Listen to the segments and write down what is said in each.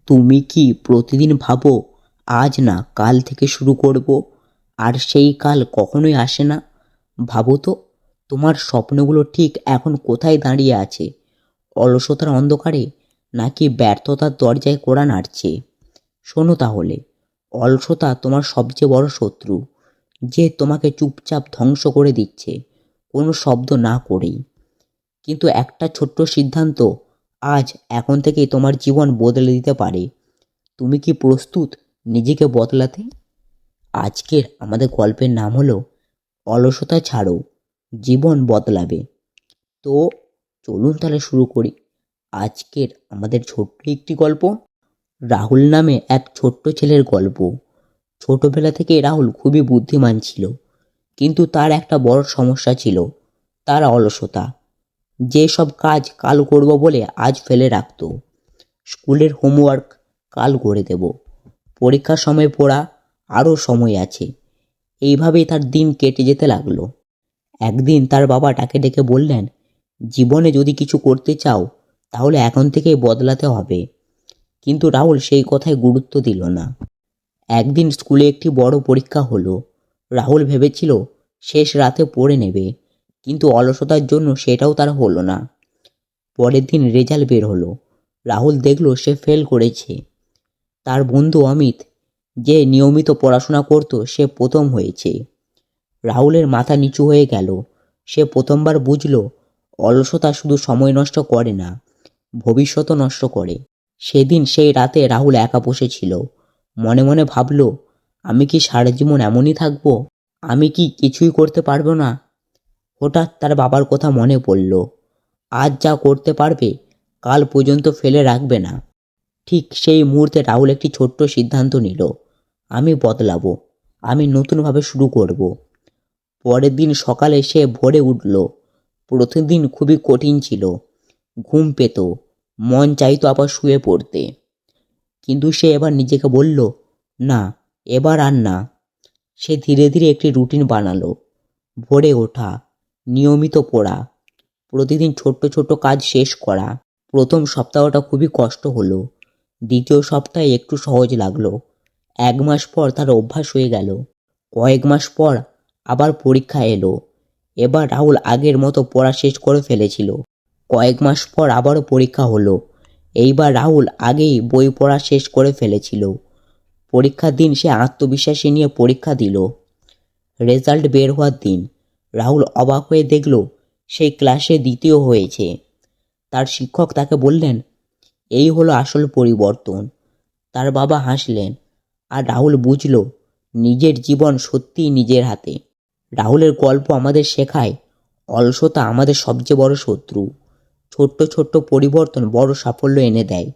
তুমি কি প্রতিদিন ভাবো আজ না কাল থেকে শুরু করব, আর সেই কাল কখনোই আসে না? ভাবো তো, তোমার স্বপ্নগুলো ঠিক এখন কোথায় দাঁড়িয়ে আছে? অলসতার অন্ধকারে, নাকি ব্যর্থতার দরজায় কড়া নাড়ছে? শোনো তাহলে, অলসতা তোমার সবচেয়ে বড় শত্রু, যে তোমাকে চুপচাপ ধ্বংস করে দিচ্ছে কোনো শব্দ না করেই। কিন্তু একটা ছোট্ট সিদ্ধান্ত আজ এখন থেকেই তোমার জীবন বদলে দিতে পারে। তুমি কি প্রস্তুত নিজেকে বদলাতে? আজকের আমাদের গল্পের নাম হলো অলসতা ছাড়ো, জীবন বদলাবে। তো চলুন তাহলে শুরু করি আজকের আমাদের ছোট্ট একটি গল্প। রাহুল নামে এক ছোট্ট ছেলের গল্প। ছোটবেলা থেকে রাহুল খুবই বুদ্ধিমান ছিল, কিন্তু তার একটা বড় সমস্যা ছিল, তার অলসতা। যে সব কাজ কাল করব বলে আজ ফেলে রাখতো। স্কুলের হোমওয়ার্ক কাল করে দেব, পরীক্ষার সময় পড়া, আরও সময় আছে। এইভাবেই তার দিন কেটে যেতে লাগলো। একদিন তার বাবা তাকে ডেকে বললেন, জীবনে যদি কিছু করতে চাও তাহলে এখন থেকেই বদলাতে হবে। কিন্তু রাহুল সেই কথায় গুরুত্ব দিল না। একদিন স্কুলে একটি বড় পরীক্ষা হলো। রাহুল ভেবেছিল শেষ রাতে পড়ে নেবে, কিন্তু অলসতার জন্য সেটাও তার হলো না। পরের দিন রেজাল্ট বের হলো। রাহুল দেখল সে ফেল করেছে। তার বন্ধু অমিত, যে নিয়মিত পড়াশোনা করত, সে প্রথম হয়েছে। রাহুলের মাথা নিচু হয়ে গেল। সে প্রথমবার বুঝল অলসতা শুধু সময় নষ্ট করে না, ভবিষ্যৎও নষ্ট করে। সেদিন সেই রাতে রাহুল একা বসেছিল। মনে মনে ভাবল, আমি কি সারা জীবন এমনই থাকবো? আমি কি কিছুই করতে পারবো না? হঠাৎ তার বাবার কথা মনে পড়ল। আজ যা করতে পারবে কাল পর্যন্ত ফেলে রাখবে না। ঠিক সেই মুহূর্তে রাহুল একটি ছোট্ট সিদ্ধান্ত নিল, আমি বদলাবো, আমি নতুনভাবে শুরু করব। পরের দিন সকালে সে ভোরে উঠল। প্রতিদিন খুবই কঠিন ছিল। ঘুম পেত, মন চাইতো আবার শুয়ে পড়তে। কিন্তু সে এবার নিজেকে বলল, না, এবার আর না। সে ধীরে ধীরে একটি রুটিন বানালো। ভোরে ওঠা, নিয়মিত পড়া, প্রতিদিন ছোট্ট ছোট্ট কাজ শেষ করা। প্রথম সপ্তাহটা খুবই কষ্ট হলো। দ্বিতীয় সপ্তাহে একটু সহজ লাগলো। 1 মাস পর তার অভ্যাস হয়ে গেল। কয়েক মাস পর আবার পরীক্ষা এলো। এবার রাহুল আগের মতো পড়া শেষ করে ফেলেছিল। কয়েক মাস পর আবারও পরীক্ষা হলো। এইবার রাহুল আগেই বই পড়া শেষ করে ফেলেছিল। পরীক্ষার দিন সে আত্মবিশ্বাসী নিয়ে পরীক্ষা দিল। রেজাল্ট বের হওয়ার দিন রাহুল অবাক হয়ে দেখল সেই ক্লাসে দ্বিতীয় হয়েছে। তার শিক্ষক তাকে বললেন, এই হলো আসল পরিবর্তন। তার বাবা হাসলেন, আর রাহুল বুঝল নিজের জীবন সত্যিই নিজের হাতে। রাহুলের গল্প আমাদের শেখায় অলসতা আমাদের সবচেয়ে বড় শত্রু। ছোট্ট ছোট্ট পরিবর্তন বড় সাফল্য এনে দেয়।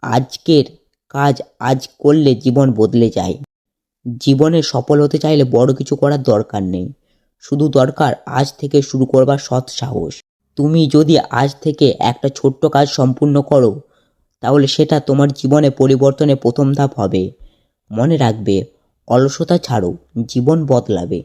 আজকের কাজ আজ করলে জীবন বদলে যায়। জীবনে সফল হতে চাইলে বড় কিছু করার দরকার নেই, শুধু দরকার আজ থেকে শুরু করবার সৎ সাহস। তুমি যদি আজ থেকে একটা ছোট্ট কাজ সম্পূর্ণ করো, তাহলে সেটা তোমার জীবনে পরিবর্তনের প্রথম ধাপ হবে। মনে রাখবে, অলসতা ছাড়ো, জীবন বদলাবে।